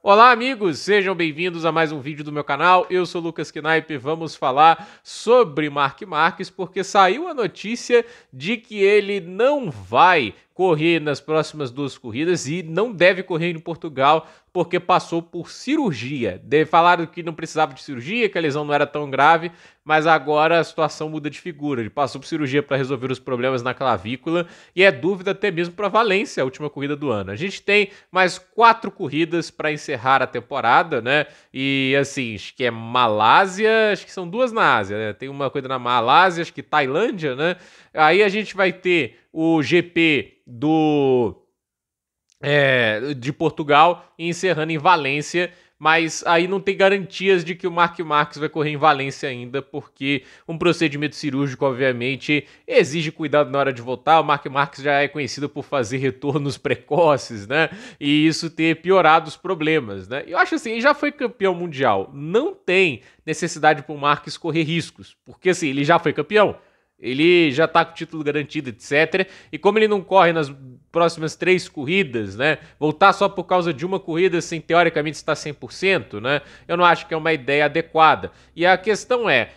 Olá, amigos! Sejam bem-vindos a mais um vídeo do meu canal. Eu sou o Lucas Knaip e vamos falar sobre Marc Marquez, porque saiu a notícia de que ele não vai correr nas próximas duas corridas e não deve correr em Portugal porque passou por cirurgia. Falaram que não precisava de cirurgia, que a lesão não era tão grave, mas agora a situação muda de figura. Ele passou por cirurgia para resolver os problemas na clavícula e é dúvida até mesmo para Valência, a última corrida do ano. A gente tem mais 4 corridas para encerrar a temporada, né? E assim, acho que é Malásia, acho que são duas na Ásia, né? Tem uma coisa na Malásia, acho que Tailândia, né? Aí a gente vai ter o GP de Portugal encerrando em Valência, mas aí não tem garantias de que o Marc Marquez vai correr em Valência ainda, porque um procedimento cirúrgico, obviamente, exige cuidado na hora de voltar. O Marc Marquez já é conhecido por fazer retornos precoces, né? E isso ter piorado os problemas, né? Eu acho assim, ele já foi campeão mundial, não tem necessidade para o Marquez correr riscos, porque assim, ele já foi campeão. Ele já tá com o título garantido, etc. E como ele não corre nas próximas 3 corridas, né? Voltar só por causa de uma corrida, sem teoricamente estar 100%, né? Eu não acho que é uma ideia adequada. E a questão é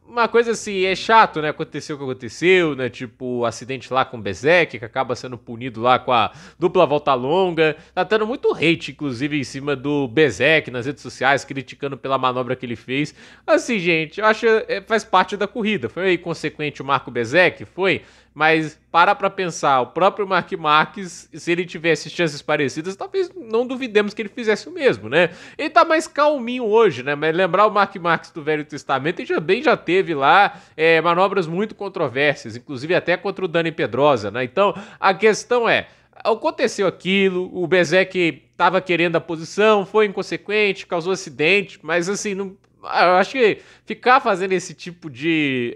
uma coisa assim, é chato, né? Aconteceu o que aconteceu, né? Tipo, o acidente lá com o Bezek, que acaba sendo punido lá com a dupla volta longa. Tá tendo muito hate, inclusive, em cima do Bezek nas redes sociais, criticando pela manobra que ele fez. Assim, gente, eu acho que faz parte da corrida. Foi inconsequente o Marco Bezek? Foi. Mas para pra pensar, o próprio Marc Marquez, se ele tivesse chances parecidas, talvez não duvidemos que ele fizesse o mesmo, né? Ele tá mais calminho hoje, né? Mas lembrar o Marc Marquez do Velho Testamento, ele já teve lá manobras muito controversas, inclusive até contra o Dani Pedrosa, né? Então, a questão aconteceu aquilo, o Bezek tava querendo a posição, foi inconsequente, causou acidente, mas assim, não, eu acho que ficar fazendo esse tipo de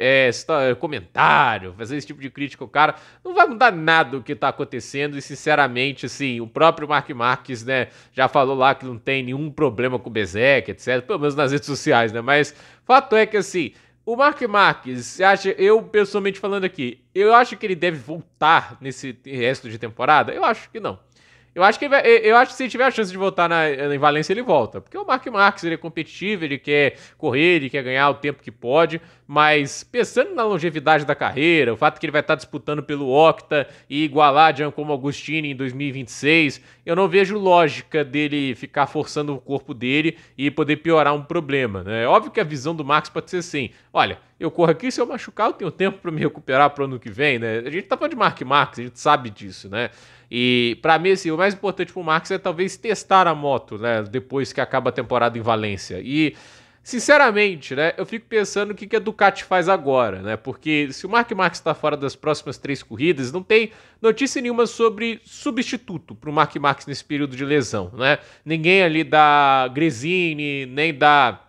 comentário, fazer esse tipo de crítica ao cara, não vai mudar nada o que tá acontecendo. E sinceramente, assim, o próprio Marc Marquez, né, já falou lá que não tem nenhum problema com o Bezek, etc. Pelo menos nas redes sociais, né? Mas fato é que, assim, o Marc Marquez, eu pessoalmente falando aqui, eu acho que ele deve voltar nesse resto de temporada? Eu acho que não. Eu acho que se ele tiver a chance de voltar em Valência, ele volta. Porque o Marc Marquez, ele é competitivo, ele quer correr, ele quer ganhar o tempo que pode. Mas pensando na longevidade da carreira, o fato que ele vai estar disputando pelo Octa e igualar Giacomo Agostini em 2026, eu não vejo lógica dele ficar forçando o corpo dele e poder piorar um problema, né? É óbvio que a visão do Max pode ser assim: olha, eu corro aqui, se eu machucar, eu tenho tempo para me recuperar para o ano que vem, né? A gente tá falando de Marc Marquez, a gente sabe disso, né? E para mim, assim, o mais importante pro Max é talvez testar a moto, né? Depois que acaba a temporada em Valência. E, sinceramente, né? Eu fico pensando o que a Ducati faz agora, né? Porque se o Marc Marquez está fora das próximas 3 corridas, não tem notícia nenhuma sobre substituto pro Marc Marquez nesse período de lesão, né? Ninguém ali da Gresini, nem da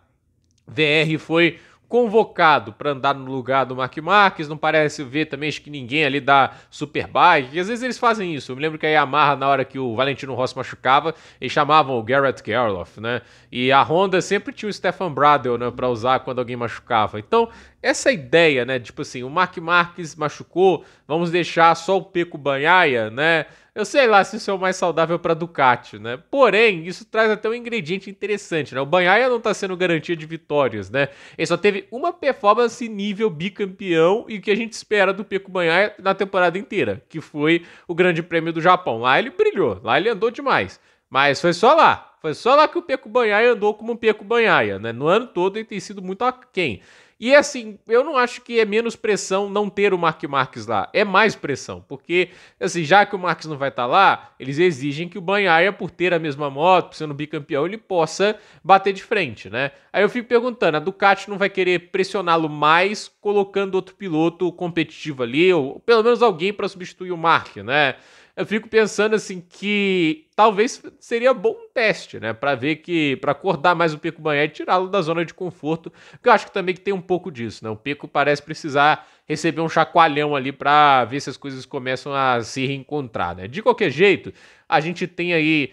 VR foi convocado para andar no lugar do Marc Marquez, não parece ver também, acho que ninguém ali da Superbike, e às vezes eles fazem isso. Eu me lembro que a Yamaha, na hora que o Valentino Rossi machucava, eles chamavam o Garrett Gerloff, né? E a Honda sempre tinha o Stefan Bradl, né, para usar quando alguém machucava. Então, essa ideia, né, tipo assim, o Marc Marquez machucou, vamos deixar só o Pecco Bagnaia, né? Eu sei lá se isso é o mais saudável para Ducati, né? Porém, isso traz até um ingrediente interessante, né? O Bagnaia não tá sendo garantia de vitórias, né? Ele só teve uma performance nível bicampeão e o que a gente espera do Pecco Bagnaia na temporada inteira, que foi o Grande Prêmio do Japão. Lá ele brilhou, lá ele andou demais. Mas foi só lá. Foi só lá que o Pecco Bagnaia andou como um Pecco Bagnaia, né? No ano todo ele tem sido muito aquém. E assim, eu não acho que é menos pressão não ter o Marc Marquez lá. É mais pressão, porque assim, já que o Marquez não vai estar lá, eles exigem que o Bagnaia, por ter a mesma moto, por sendo bicampeão, ele possa bater de frente, né? Aí eu fico perguntando, a Ducati não vai querer pressioná-lo mais, colocando outro piloto competitivo ali, ou pelo menos alguém para substituir o Marc, né? Eu fico pensando assim que talvez seria bom um teste, né, para ver que para acordar mais o Pecco Bagnaia e tirá-lo da zona de conforto, que eu acho que também que tem um pouco disso, né? O Pecco parece precisar receber um chacoalhão ali para ver se as coisas começam a se reencontrar, né? De qualquer jeito, a gente tem aí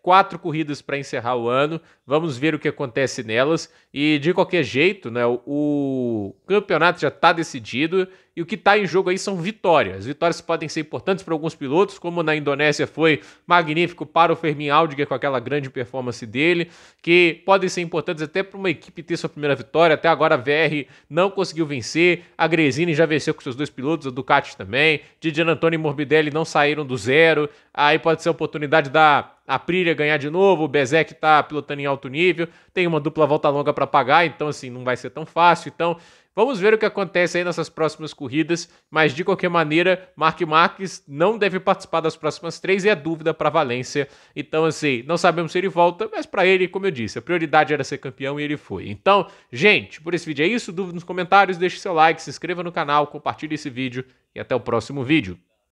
4 corridas para encerrar o ano. Vamos ver o que acontece nelas. E de qualquer jeito, né, o campeonato já está decidido. E o que está em jogo aí são vitórias. Vitórias podem ser importantes para alguns pilotos, como na Indonésia foi magnífico para o Fermin Aldiger com aquela grande performance dele, que podem ser importantes até para uma equipe ter sua primeira vitória. Até agora a VR não conseguiu vencer, a Gresini já venceu com seus 2 pilotos, a Ducati também, Di Giannantonio e Morbidelli não saíram do zero, aí pode ser a oportunidade da Aprilia ganhar de novo, o Bezek tá pilotando em alto nível, tem uma dupla volta longa para pagar, então assim, não vai ser tão fácil, então vamos ver o que acontece aí nessas próximas corridas, mas de qualquer maneira, Marc Marques não deve participar das próximas 3 e é dúvida para Valência. Então, assim, não sabemos se ele volta, mas para ele, como eu disse, a prioridade era ser campeão e ele foi. Então, gente, por esse vídeo é isso. Dúvida nos comentários, deixe seu like, se inscreva no canal, compartilhe esse vídeo e até o próximo vídeo.